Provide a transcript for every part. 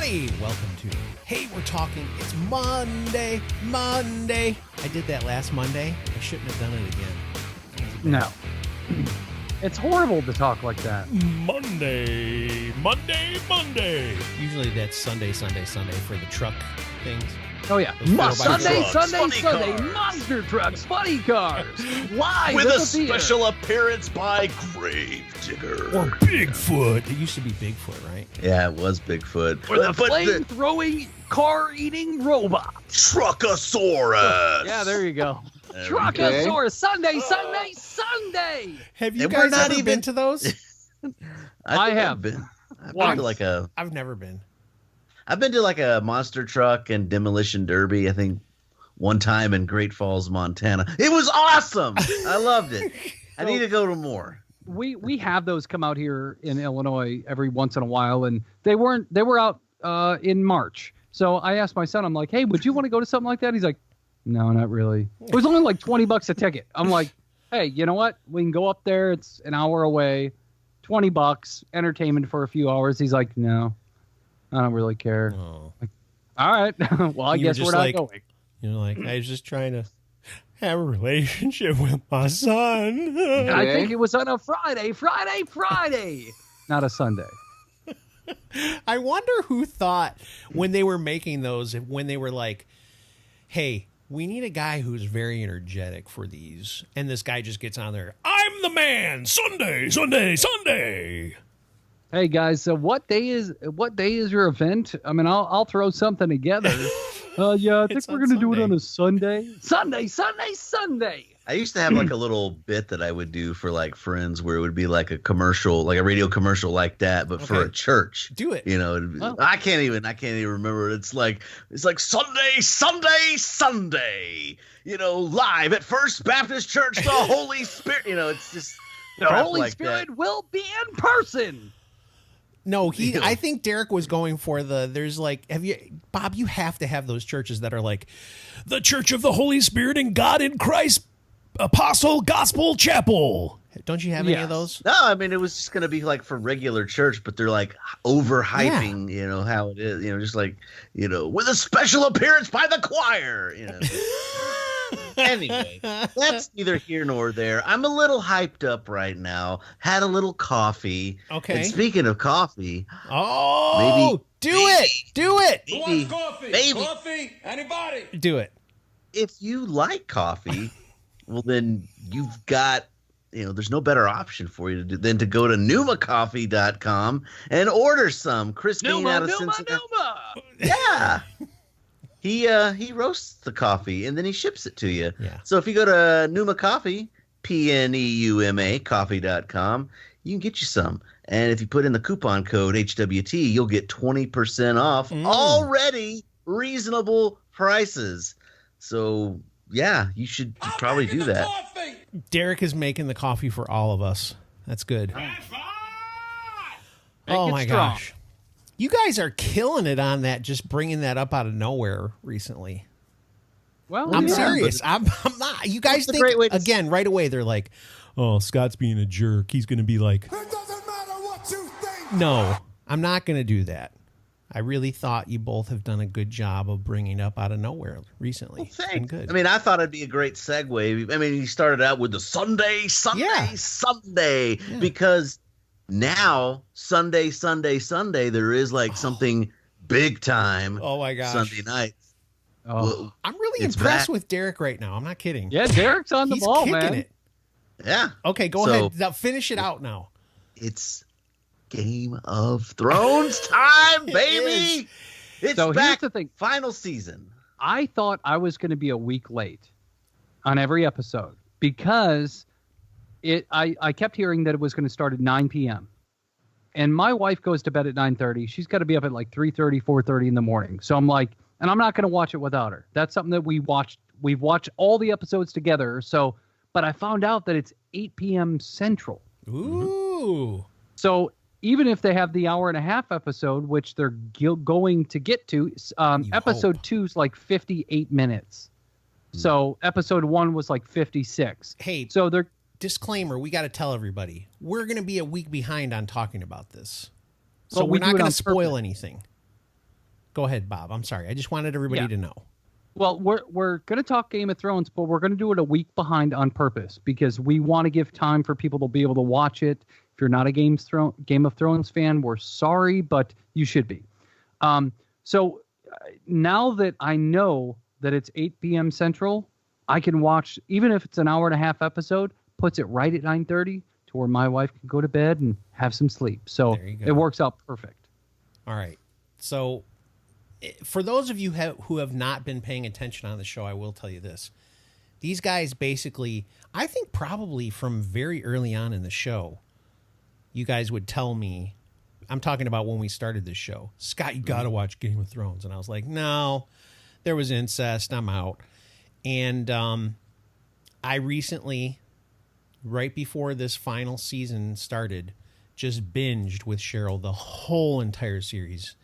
everybody! Welcome to Hey, We're Talking. It's Monday. I did that last Monday. I shouldn't have done it again. No. It's horrible to talk like that. Monday. Usually that's Sunday for the truck things. Oh, yeah. Sunday, monster trucks, funny cars. Live with at a the theater. special appearance by Gravedigger. Or Bigfoot. It used to be Bigfoot, right? Yeah, it was Bigfoot. Or the flame-throwing, car-eating robot. Truckosaurus. Yeah, there you go. There Truckosaurus. Sunday. Have you And guys we're not ever even- been to those? I think have. I've been Once. to like a. I've never been. I've been to like a monster truck and demolition derby. I think one time in Great Falls, Montana. It was awesome. I loved it. I need to go to more. We have those come out here in Illinois every once in a while, and they were out in March. So I asked my son, I'm like, hey, would you want to go to something like that? He's like, no, not really. It was only like $20 a ticket. I'm like, hey, you know what? We can go up there. It's an hour away, $20, entertainment for a few hours. He's like, no, I don't really care. Oh. Like, all right. Well, I You were guess we're just not like- going. You know, like, I was just trying to have a relationship with my son. And I think it was on a Friday, not a Sunday. I wonder who thought when they were making those, when they were like, hey, we need a guy who's very energetic for these. And this guy just gets on there. I'm the man. Sunday. Hey guys, so what day is your event? I mean, I'll throw something together. Yeah, I think It's we're on gonna do it on Sunday. a Sunday. I used to have like a little bit that I would do for like friends where it would be like a commercial, like a radio commercial like that, but for Okay. a church. Do it. You know, it'd be- Oh. I can't even remember. It's like Sunday. You know, live at First Baptist Church, the Holy Spirit. You know, it's just The crap Holy like Spirit that. will be in person. No, Yeah. I think Derek was going for there's like, Bob, you have to have those churches that are like the Church of the Holy Spirit and God in Christ Apostle Gospel Chapel. Don't you have any Yes. of those? No, I mean it was just gonna be like for regular church, but they're like overhyping, you know, how it is, you know, just like, you know, with a special appearance by the choir, you know. Anyway, that's neither here nor there. I'm a little hyped up right now. Had a little coffee. Okay. And speaking of coffee, Oh, do it. maybe Anybody? Do it. if you like coffee, well then you've got, you know, there's no better option for you to do than to go to numacoffee.com and order some. Chris Bean out of Cincinnati. Yeah. He roasts the coffee and then he ships it to you. Yeah. So if you go to Numa Coffee, PNEUMA coffee.com, you can get you some. And if you put in the coupon code HWT, you'll get 20% off already reasonable prices. So yeah, you should probably do that. Derek is making the coffee for all of us. That's good. Make Oh it my strong. gosh. You guys are killing it on that, just bringing that up out of nowhere recently. Well, I'm yeah, serious. I'm not. You guys That's a think, great way to- again, right away, they're like, oh, Scott's being a jerk. He's going to be like, It doesn't matter what you think. no, I'm not going to do that. I really thought you both have done a good job of bringing up out of nowhere recently. It's been Thanks. good. I mean, I thought it'd be a great segue. I mean, he started out with the Sunday, Yeah. because now Sunday, there is like something big time oh my gosh. Sunday night. Oh. Well, I'm really It's impressed back. with Derek right now. I'm not kidding. Yeah, Derek's on the He's ball, kicking man. it. yeah, Okay, go So- ahead. Now finish it out now. it's Game of Thrones time, baby. It's So here's back. the thing. Final season. I thought I was going to be a week late on every episode because I kept hearing that it was going to start at 9 p.m. And my wife goes to bed at 9:30. She's got to be up at like 3:30, 4:30 in the morning. So I'm like, and I'm not going to watch it without her. That's something that we watched. We've watched all the episodes together. So, but I found out that it's 8 p.m. Central. Ooh. So even if they have the hour and a half episode, which they're going to get to, episode hope. 2 is like 58 minutes. So episode 1 was like 56. Hey, So they're disclaimer, we got to tell everybody. We're going to be a week behind on talking about this. So Well, we we're do not it going on to spoil purpose. anything. Go ahead, Bob. I'm sorry. I just wanted everybody to know. Well, we're going to talk Game of Thrones, but we're going to do it a week behind on purpose because we want to give time for people to be able to watch it. If you're not a Game of Thrones fan, we're sorry, but you should be. So now that I know that it's 8 p.m. Central, I can watch, even if it's an hour and a half episode, puts it right at 9:30 to where my wife can go to bed and have some sleep. So it works out perfect. All right. So for those of you who have not been paying attention on the show, I will tell you this. These guys basically, I think probably from very early on in the show, you guys would tell me, I'm talking about when we started this show, Scott, you got to watch Game of Thrones. And I was like, no, there was incest. I'm out. And I recently, right before this final season started, just binged with Cheryl the whole entire series.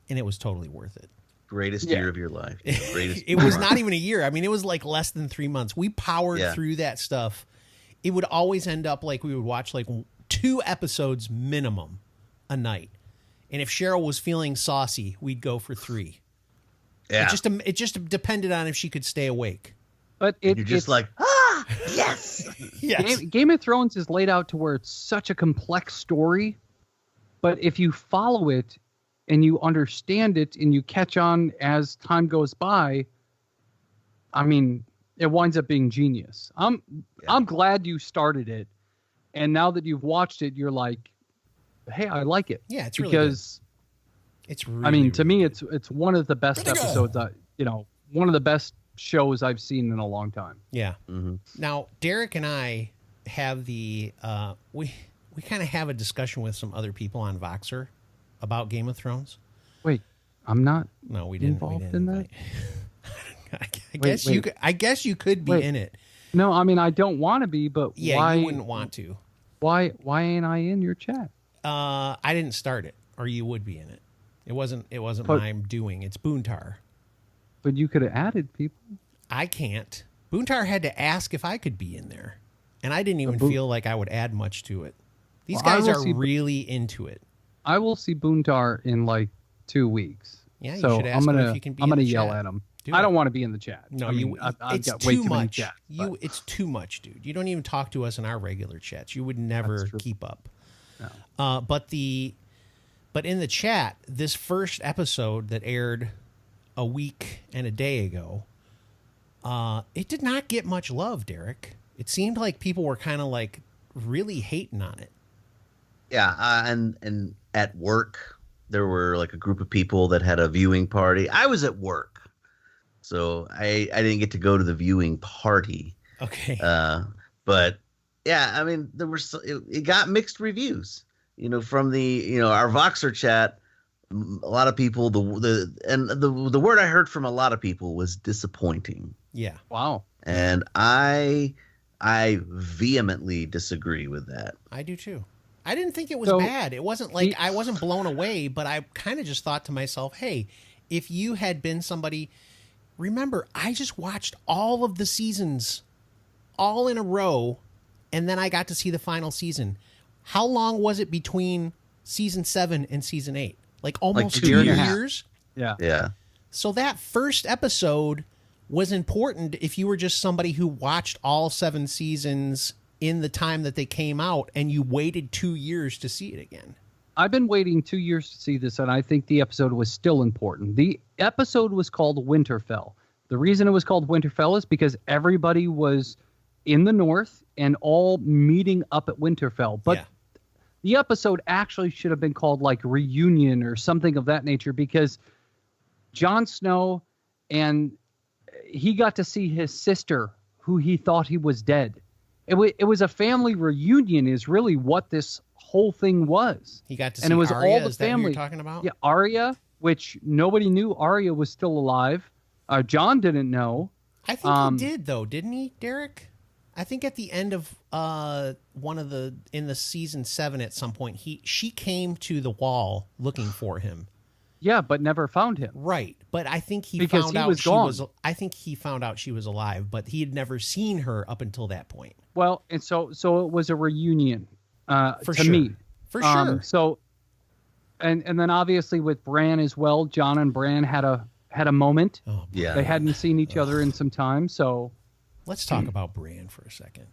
And it was totally worth it. Greatest year of your life. Greatest it was not even a year. I mean, it was like less than 3 months. We powered through that stuff. It would always end up like we would watch like 2 episodes minimum a night. And if Cheryl was feeling saucy, we'd go for 3. Yeah. It just depended on if she could stay awake. But you're just like, yes. Yes. Game of Thrones is laid out to where it's such a complex story. But if you follow it and you understand it and you catch on as time goes by, I mean, it winds up being genius. I'm glad you started it. And now that you've watched it, you're like, hey, I like it. Yeah, it's really because good. It's really, I mean, to really me, good. it's one of the best episodes. One of the best shows I've seen in a long time. Yeah. Mm-hmm. Now, Derek and I have we kind of have a discussion with some other people on Voxer about Game of Thrones. Wait, I'm not. No, we didn't. Involved in that. I guess you could be in it. No, I mean I don't want to be, but Yeah, why? you wouldn't want to. Why ain't I in your chat? I didn't start it, or you would be in it. It wasn't But- my doing. It's Boontar. But you could have added people. I can't. Boontar had to ask if I could be in there, and I didn't even feel like I would add much to it. These guys are really into it. I will see Boontar in like 2 weeks. Yeah, you so should ask him if you can be I'm in gonna the yell chat. at him. Do I it. don't want to be in the chat. No, I mean, I've it's got way too too many much. chats. It's too much, dude. You don't even talk to us in our regular chats. You would never keep up. No. But in the chat, this first episode that aired a week and a day ago, it did not get much love, Derek. It seemed like people were kind of like really hating on it. Yeah, and at work there were like a group of people that had a viewing party. I was at work, so I didn't get to go to the viewing party. Okay. But yeah, I mean, it got mixed reviews. From our Voxer chat, a lot of people the word I heard from a lot of people was disappointing. Yeah. Wow. And I vehemently disagree with that. I do too. I didn't think it was So- bad. It wasn't like I wasn't blown away, but I kind of just thought to myself, hey, if you had been somebody, remember, I just watched all of the seasons all in a row, and then I got to see the final season. How long was it between season 7 and season 8? Like almost 2 2 years. years. Yeah. Yeah. So that first episode was important if you were just somebody who watched all 7 seasons in the time that they came out and you waited 2 years to see it again. I've been waiting 2 years to see this, and I think the episode was still important. The episode was called Winterfell. The reason it was called Winterfell is because everybody was in the north and all meeting up at Winterfell. But Yeah. the episode actually should have been called like Reunion or something of that nature, because Jon Snow, and he got to see his sister who he thought he was dead. It was a family reunion is really what this whole thing was. He got to see And it was Arya. all the Is that who family. you're talking about? Yeah, Arya, which nobody knew Arya was still alive. Jon didn't know. I think he did, though, didn't he, Derek? I think at the end of in the season 7 at some point, she came to the wall looking for him. Yeah, but never found him. Right, but I think he Because found he out was she gone. was. I think he found out she was alive, but he had never seen her up until that point. Well, and so it was a reunion For to sure. me. For sure. So and then obviously with Bran as well, John and Bran had a moment. Oh, Yeah. They hadn't seen each other in some time, so let's talk about Bran for a second.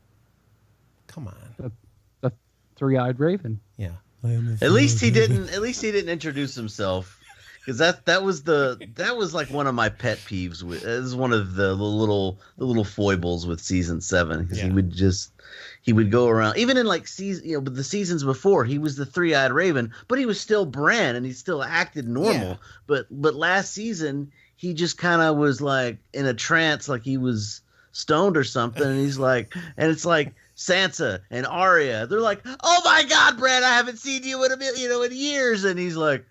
Come on. the three-eyed raven. Yeah. At least he didn't introduce himself, because that was like one of my pet peeves. With it was one of the little foibles with season 7, because he would go around, even in like season, but the seasons before, he was the three-eyed raven, but he was still Bran and he still acted normal. Yeah. But last season he just kind of was like in a trance, like he was stoned or something, and he's like, and it's like Sansa and Arya, they're like, "Oh my God, Bran, I haven't seen you in years," and he's like,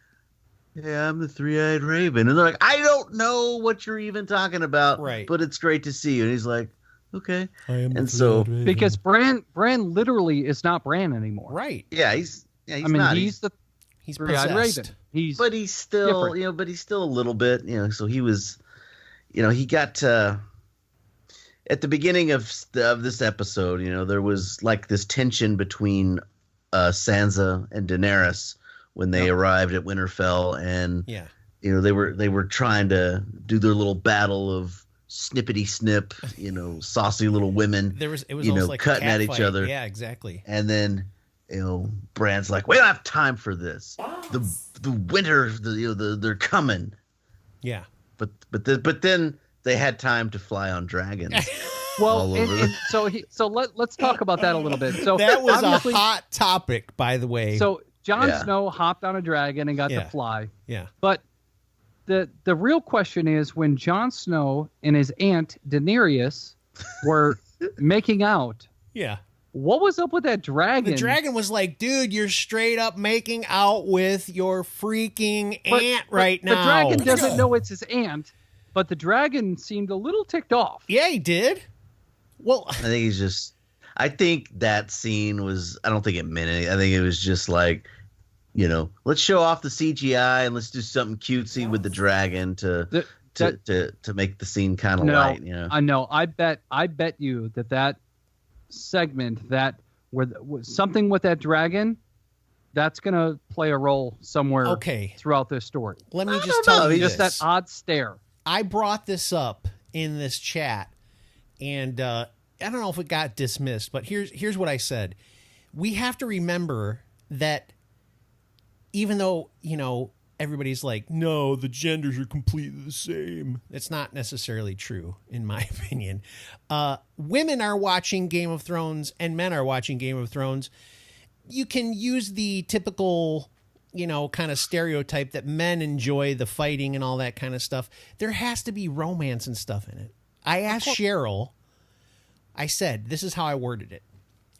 "Yeah, I'm the three-eyed raven," and they're like, "I don't know what you're even talking about, right? But it's great to see you." And he's like, "Okay," and so because Bran literally is not Bran anymore, right? Yeah, he's not. He's the three-eyed possessed. raven. But he's still different. but he's still a little bit, so he was, he got at the beginning of this episode, there was like this tension between Sansa and Daenerys when they arrived at Winterfell, and they were trying to do their little battle of snippety snip, saucy little women. It was almost like cutting at each fight. other. Yeah, exactly. And then Bran's like, "We don't have time for this. The winter, they're coming." Yeah. But then they had time to fly on dragons. Well, so let's talk about that a little bit. So that was a obviously- hot topic, by the way. So Jon Snow hopped on a dragon and got to fly. Yeah. But the real question is, when Jon Snow and his aunt Daenerys were making out, yeah, what was up with that dragon? The dragon was like, "Dude, you're straight up making out with your freaking aunt right now." The dragon doesn't know it's his aunt, but the dragon seemed a little ticked off. Yeah, he did. Well, I think that scene was, I don't think it meant anything. I think it was just like, let's show off the CGI and let's do something cutesy with the dragon to make the scene kind of light. I know. I bet you that segment where something with that dragon, that's gonna play a role somewhere. Throughout this story. Let me just tell you just that odd stare. I brought this up in this chat, and I don't know if it got dismissed, but here's what I said. We have to remember that even though, everybody's like, "No, the genders are completely the same," it's not necessarily true, in my opinion. Women are watching Game of Thrones and men are watching Game of Thrones. You can use the typical, kind of stereotype that men enjoy the fighting and all that kind of stuff. There has to be romance and stuff in it. I asked Cheryl, I said, this is how I worded it.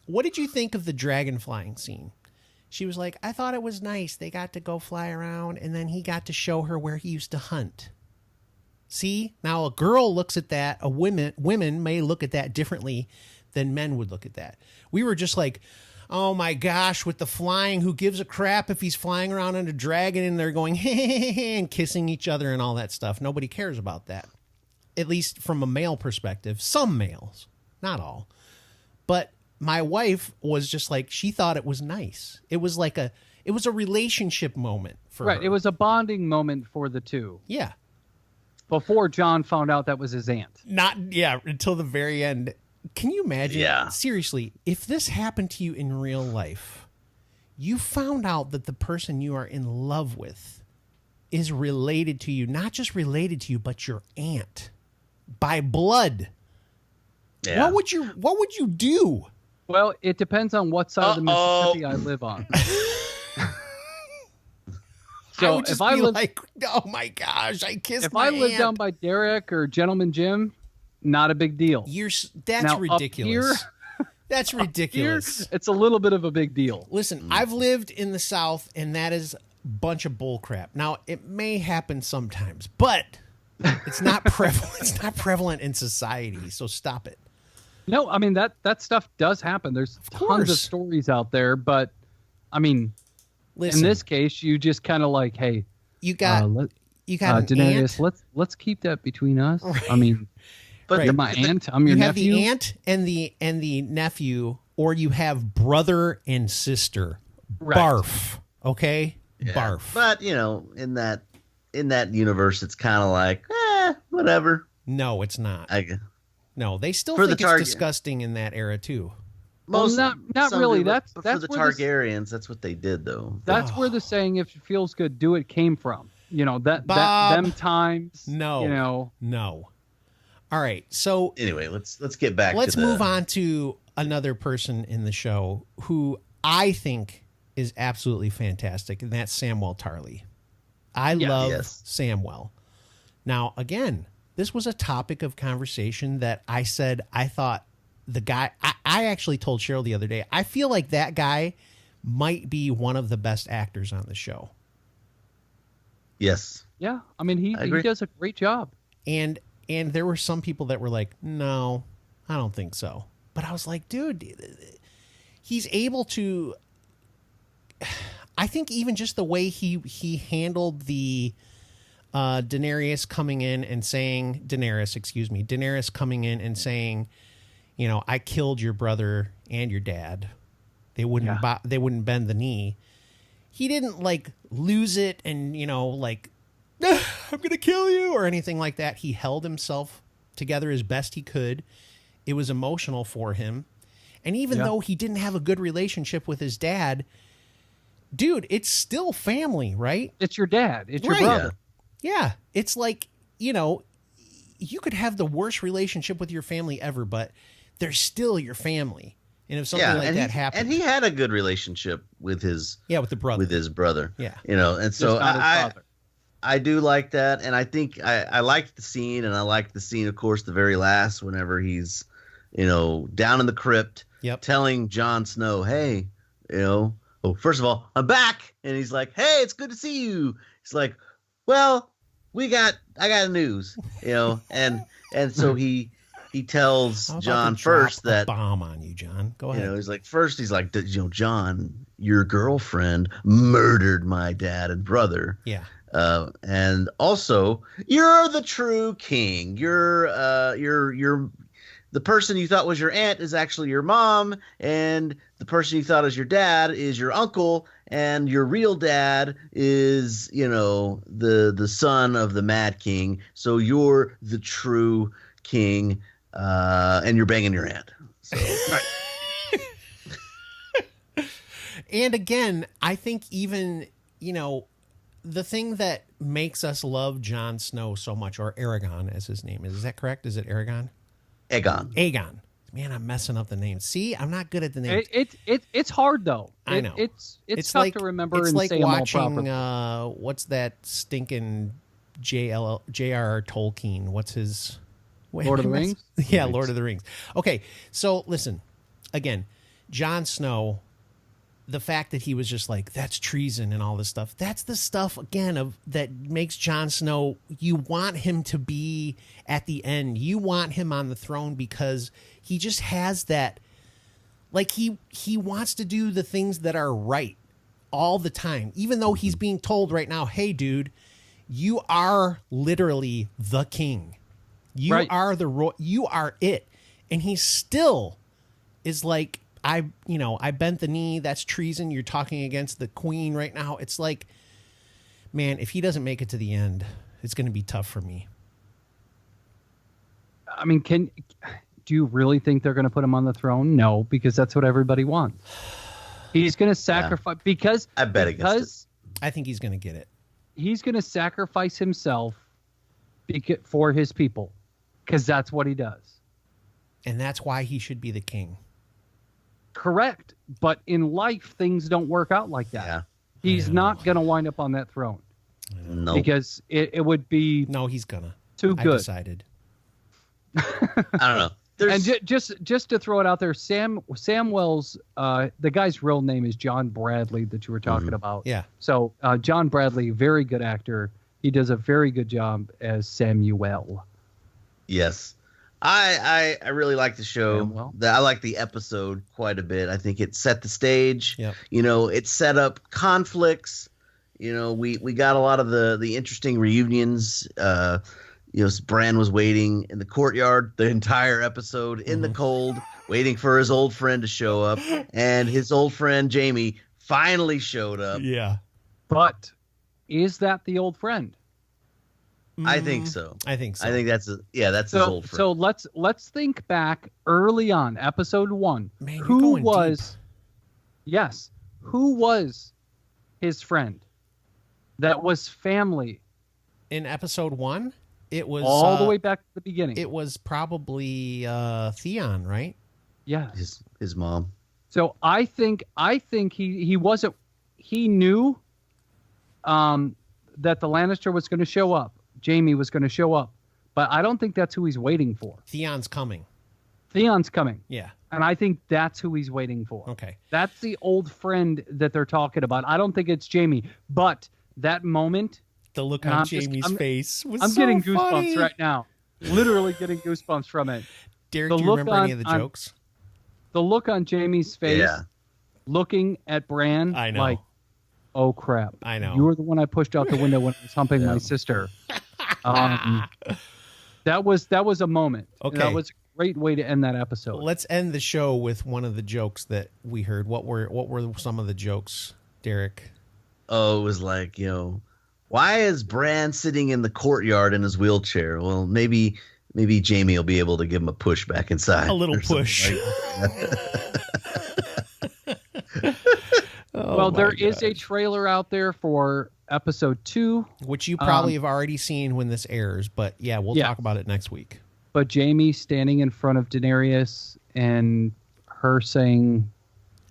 "What did you think of the dragon flying scene?" She was like, "I thought it was nice. They got to go fly around, and then he got to show her where he used to hunt." See, now a girl looks at that. Women may look at that differently than men would look at that. We were just like, "Oh my gosh, with the flying, who gives a crap if he's flying around on a dragon and they're going and kissing each other and all that stuff?" Nobody cares about that. At least from a male perspective. Some males, not all. But my wife was just like, she thought it was nice. It was like a relationship moment for her. Right. It was a bonding moment for the two. Yeah. Before Jon found out that was his aunt. Until the very end. Can you imagine? Yeah. Seriously, if this happened to you in real life, you found out that the person you are in love with is related to you, not just related to you, but your aunt by blood. Yeah. What would you do? Well, it depends on what side of the Mississippi I live on. So I would just be like, "Oh my gosh, I kissed my aunt." If I live down by Derek or Gentleman Jim, not a big deal. That's now, ridiculous. That's ridiculous. Here, it's a little bit of a big deal. Listen, I've lived in the South, and that is a bunch of bull crap. Now, it may happen sometimes, but it's not prevalent. It's not prevalent in society. So stop it. No, I mean that stuff does happen. There's tons of stories out there, but I mean, listen, in this case, you just kind of like, hey, you got Daenerys. Let's keep that between us. Right. I mean, but you're my aunt. I'm your nephew. You have the aunt and the nephew, or you have brother and sister. Right. Barf. Okay. Yeah. Barf. But in that universe, it's kind of like, whatever. No, it's not. No, they still For the think it's target. disgusting in that era too. Well, not some really. do, but That's for that's the where this- Targaryens. That's what they did, though. That's where the saying "if it feels good, do it" came from. That Bob, them times. No. No. All right. So Anyway, let's get back. let's to the, move on to another person in the show who I think is absolutely fantastic, and that's Samwell Tarly. I love Yes. Samwell. Now, again, this was a topic of conversation that I said I thought the guy. I actually told Cheryl the other day. I feel like that guy might be one of the best actors on the show. Yes. Yeah, I mean I he agree. does a great job. And there were some people that were like, no, I don't think so. But I was like, dude, he's able to. I think even just the way he handled the Daenerys coming in and saying, Daenerys coming in and saying, I killed your brother and your dad. They wouldn't they wouldn't bend the knee. He didn't like lose it and like I'm gonna kill you or anything like that. He held himself together as best he could. It was emotional for him, and even though he didn't have a good relationship with his dad, dude, it's still family, right? It's your dad. It's your Right. brother. Yeah, it's like you could have the worst relationship with your family ever, but they're still your family. And if something like that happened, and he had a good relationship with his with the brother, Yeah, Yeah. and so Just not his father. I do like that, and I think I liked the scene, and I liked the scene, of course, the very last, whenever he's, down in the crypt, telling Jon Snow, hey, first of all, I'm back, and he's like, hey, it's good to see you. He's like, well, I got news, and so he tells I'm about Jon to drop first a that bomb on you, John. Go ahead. he's like, John, your girlfriend murdered my dad and brother. Yeah. And also, you're the true king. You're the person you thought was your aunt is actually your mom, and the person you thought was your dad is your uncle, and your real dad is, the son of the Mad King. So you're the true king, and you're banging your aunt. So. And again, I think even, the thing that makes us love Jon Snow so much, or Aragon as his name is that correct? Is it Aragon? Aegon. Man, I'm messing up the names. See, I'm not good at the names. It's hard though. I know. It's tough like, to remember. It's and like say them all watching properly. What's that stinking J.R.R. Tolkien? What's his Lord of the Rings? Yeah, Lord of the Rings. Okay, so listen, again, Jon Snow. The fact that he was just like, that's treason and all this stuff, that's the stuff, again, that makes Jon Snow, you want him to be at the end. You want him on the throne because he just has that, like, he wants to do the things that are right all the time, even though he's being told right now, hey, dude, you are literally the king. You are you are it. And he still is like, I bent the knee. That's treason. You're talking against the queen right now. It's like, man, if he doesn't make it to the end, it's going to be tough for me. I mean, do you really think they're going to put him on the throne? No, because that's what everybody wants. He's going to sacrifice because I bet against it. I think he's going to get it. He's going to sacrifice himself for his people because that's what he does. And that's why he should be the king. Correct. But in life, things don't work out like that. Yeah. He's not going to wind up on that throne. No. Because it would be No, he's gonna. too I good. decided. I don't know. And just to throw it out there, Samwell's the guy's real name is John Bradley that you were talking about. Yeah. So John Bradley, very good actor. He does a very good job as Samuel. Yes. I really like the show. Well. I like the episode quite a bit. I think it set the stage. Yep. It set up conflicts. We got a lot of the interesting reunions. Bran was waiting in the courtyard the entire episode in the cold, waiting for his old friend to show up, and his old friend Jaime finally showed up. Yeah. But is that the old friend? I think so. I think so. I think that's his old friend. So let's think back early on, episode 1. Man, you're who going was who was his friend? That was family. In episode 1, it was all the way back to the beginning. It was probably Theon, right? Yeah. His mom. So I think he wasn't. He knew that the Lannister was going to show up. Jaime was going to show up, but I don't think that's who he's waiting for. Theon's coming. Theon's coming. Yeah. And I think that's who he's waiting for. Okay. That's the old friend that they're talking about. I don't think it's Jaime, but that moment. The look on Jaime's face was I'm so getting funny. goosebumps right now. Literally getting goosebumps from it. Derek, do you remember any of the jokes? The look on Jaime's face, looking at Bran, I know. like, oh crap. I know. You were the one I pushed out the window when I was humping my sister. That was a moment. Okay. That was a great way to end that episode. Let's end the show with one of the jokes that we heard. What were some of the jokes, Derek? Oh, it was like, why is Bran sitting in the courtyard in his wheelchair? Well, maybe Jaime will be able to give him a push back inside. A little push. Well, there is a trailer out there for episode 2. Which you probably have already seen when this airs, but we'll talk about it next week. But Jaime standing in front of Daenerys and her saying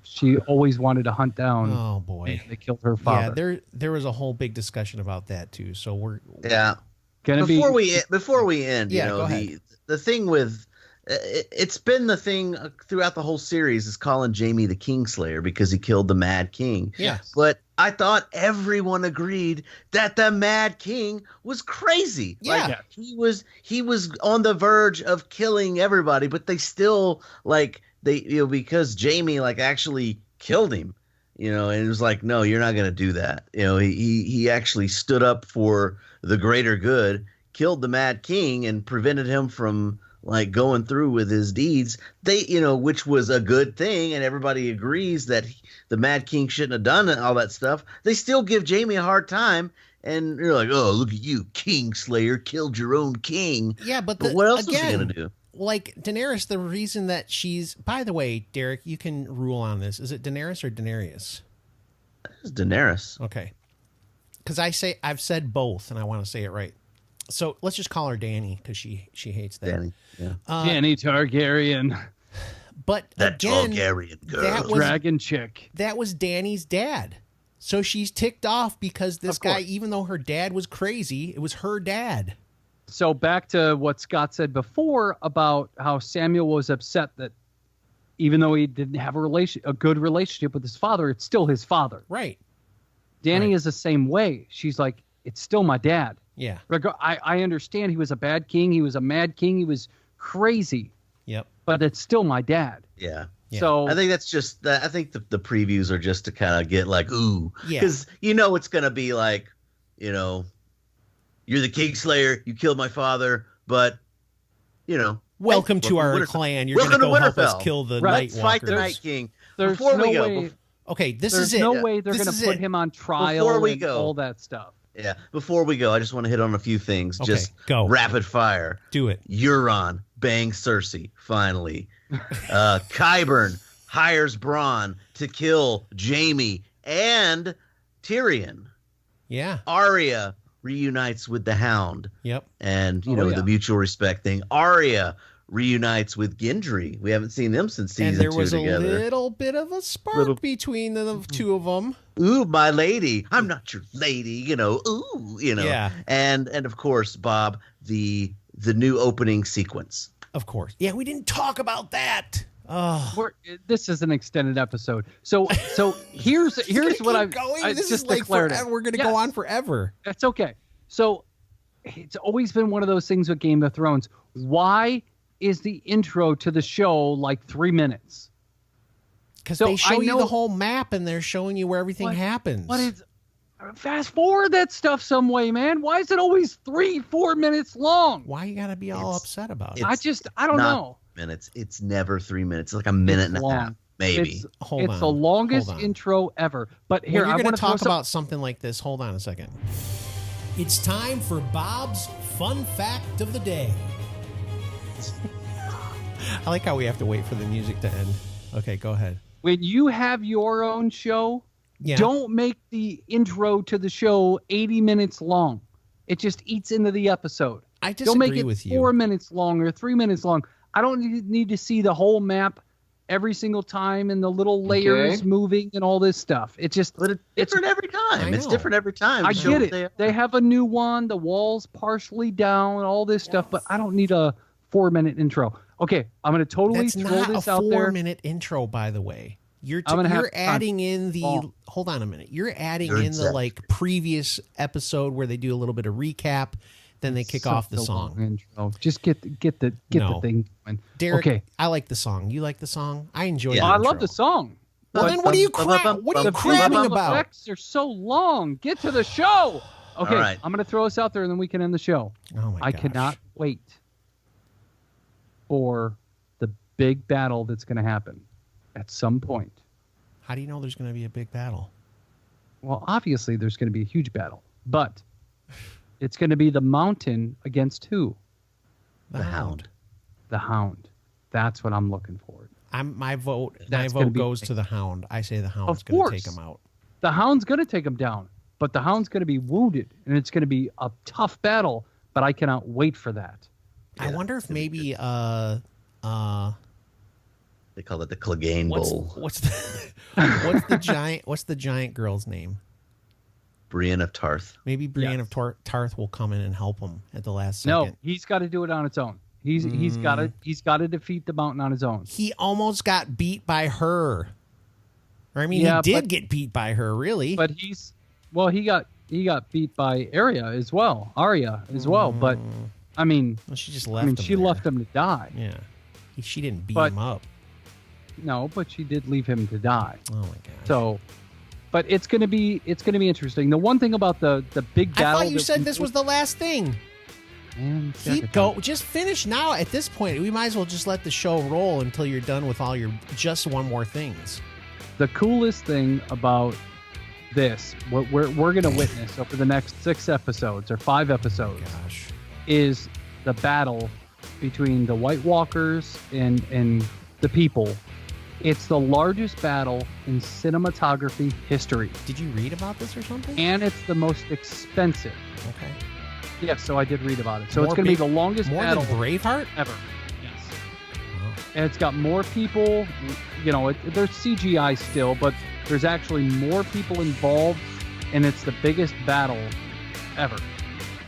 she always wanted to hunt down. Oh boy, they killed her father. Yeah, there was a whole big discussion about that too. So we're before we end, go ahead. the thing with it's been the thing throughout the whole series is calling Jaime the Kingslayer because he killed the Mad King. Yes. But I thought everyone agreed that the Mad King was crazy. Yeah. Like, he was on the verge of killing everybody, but they still because Jaime actually killed him, and it was like, no, you're not going to do that. He actually stood up for the greater good, killed the Mad King and prevented him from going through with his deeds, which was a good thing, and everybody agrees that the Mad King shouldn't have done all that stuff. They still give Jaime a hard time, and you're like, oh, look at you, Kingslayer, killed your own king. Yeah, but what else is he gonna do? Like Daenerys, the reason that she's, by the way, Derek, you can rule on this. Is it Daenerys or Daenerys? It's Daenerys. Okay, because I've said both, and I want to say it right. So let's just call her Dany because she hates that. Dany, yeah. Dany Targaryen. But that again, Targaryen girl. Dragon chick. That was Dany's dad. So she's ticked off because this guy, even though her dad was crazy, it was her dad. So back to what Scott said before about how Samuel was upset that even though he didn't have a good relationship with his father, it's still his father. Right. Dany is the same way. She's like, it's still my dad. Yeah. I understand he was a bad king. He was a mad king. He was crazy. Yep. But it's still my dad. Yeah. So I think that's just I think the previews are just to kind of get ooh. Yeah. Because it's going to be like, you're the Kingslayer. You killed my father. But, welcome to our clan. You're going to go help us kill the Night Walkers. Fight the Night King. There's Before no we go. way, Okay, there's is it. no way they're going to put him on trial Before we and go. all that stuff. Yeah. Before we go, I just want to hit on a few things. Okay, just go. Rapid fire. Do it. Euron bangs Cersei, finally. Qyburn hires Bronn to kill Jaime and Tyrion. Yeah. Arya reunites with the Hound. Yep. And, the mutual respect thing. Arya reunites with Gendry. We haven't seen them since season 2 together. And there was a little bit of a spark between the two of them. Ooh, my lady. I'm not your lady, ooh, Yeah. And of course, Bob, the new opening sequence. Of course. Yeah, we didn't talk about that. Oh. This is an extended episode. So here's what I'm going. I This just is like declared forever. it. We're going to go on forever. That's okay. So it's always been one of those things with Game of Thrones. Why is the intro to the show 3 minutes? Because they show you the whole map and they're showing you where everything happens. But it's fast forward that stuff some way, man. Why is it always 3-4 minutes long? Why you got to be all upset about it? I don't know. Minutes. It's never 3 minutes. It's like a minute and a half. Maybe. It's, Hold it's on, the longest hold on. intro ever. But When here, you're I going want to to talk about something like this, hold on a second. It's time for Bob's Fun Fact of the Day. I like how we have to wait for the music to end. Okay, go ahead. When you have your own show, Yeah. don't make the intro to the show 80 minutes long. It just eats into the episode. I Don't make disagree it with you. 4 minutes long or 3 minutes long. I don't need to see the whole map every single time and the little layers moving and all this stuff. It just But it's different every time. It's know. different every time. I Show get what it. they They are. have a new one, the walls partially down, all this stuff, but I don't need a 4-minute intro. Okay, I'm going to totally That's throw not this a out there. 4-minute intro, by the way. You're I'm gonna have you're to adding in the Oh. hold on a minute. You're adding You're in the exact. like previous episode where they do a little bit of recap, then they kick off the Such a song. long intro. Just get the No. thing going. Derek, Okay. I like the song. You like the song? I enjoy Yeah. the I intro. love the song. Well, But then what are you the crabbing visual about? effects are so long. Get to the show. Okay, All right. I'm going to throw this out there and then we can end the show. Oh my I gosh. cannot wait for the big battle that's going to happen at some point. How do you know there's going to be a big battle? Well, obviously there's going to be a huge battle, but it's going to be the Mountain against who? The Hound. The Hound. That's what I'm looking for. My vote That's gonna be goes big. to the Hound. I say the Hound's Of going to course. take him out. The Hound's going to take him down, but the Hound's going to be wounded, and it's going to be a tough battle, but I cannot wait for that. I Yeah, wonder if it's gonna be maybe They call it the Clegane Bowl. what's the giant girl's name? Brienne of Tarth. Maybe Brienne Yes. of Tarth will come in and help him at the last No, second. he's got to do it on its own. He's got to defeat the Mountain on his own. He almost got beat by her. Or I mean, Yeah, he did but- get beat by her, really. But he got beat by Arya as well. But I mean, Well, she just left him she there. left him to die. Yeah. She didn't beat But- him up. No, but she did leave him to die. Oh my gosh. So, but it's gonna be interesting. The one thing about the big I battle. thought you that said we- this was the last thing. Man, Keep go. Just finish now. At this point, we might as well just let the show roll until you're done with all your just one more things. The coolest thing about this, what we're going to witness over the next 6 episodes or 5 episodes, Gosh. is the battle between the White Walkers and the people. It's the largest battle in cinematography history, Did you read about this or something? and it's the most expensive. Okay. Yes, so I did read about it. So More it's going to be big- the longest More battle than Braveheart? ever. Yes. Wow. And it's got more people. You know, there's CGI still, but there's actually more people involved, and it's the biggest battle ever.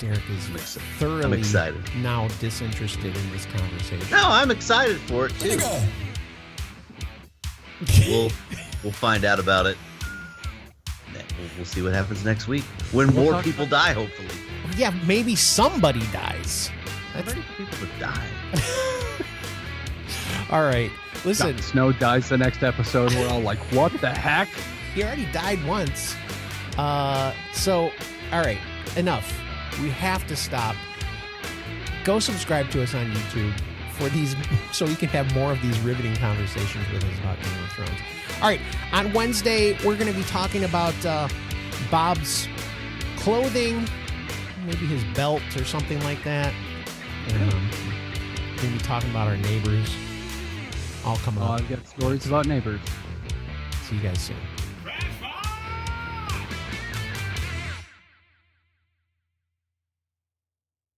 Derek is thoroughly I'm excited. now disinterested in this conversation. No, I'm excited for it too. We'll find out about it. We'll see what happens next week when We'll more talk people die. Hopefully, Yeah, maybe somebody dies. how many people have died? All right. Listen, Jon Snow dies the next episode. We're all like, what the heck? he already died once. So, all right, enough. We have to stop. Go subscribe to us on YouTube for these, so we can have more of these riveting conversations with us about Game of Thrones. All right, on Wednesday we're going to be talking about Bob's clothing, maybe his belt or something like that. We're going to be talking about our neighbors. All coming Oh, up. I've got stories about neighbors. See you guys soon.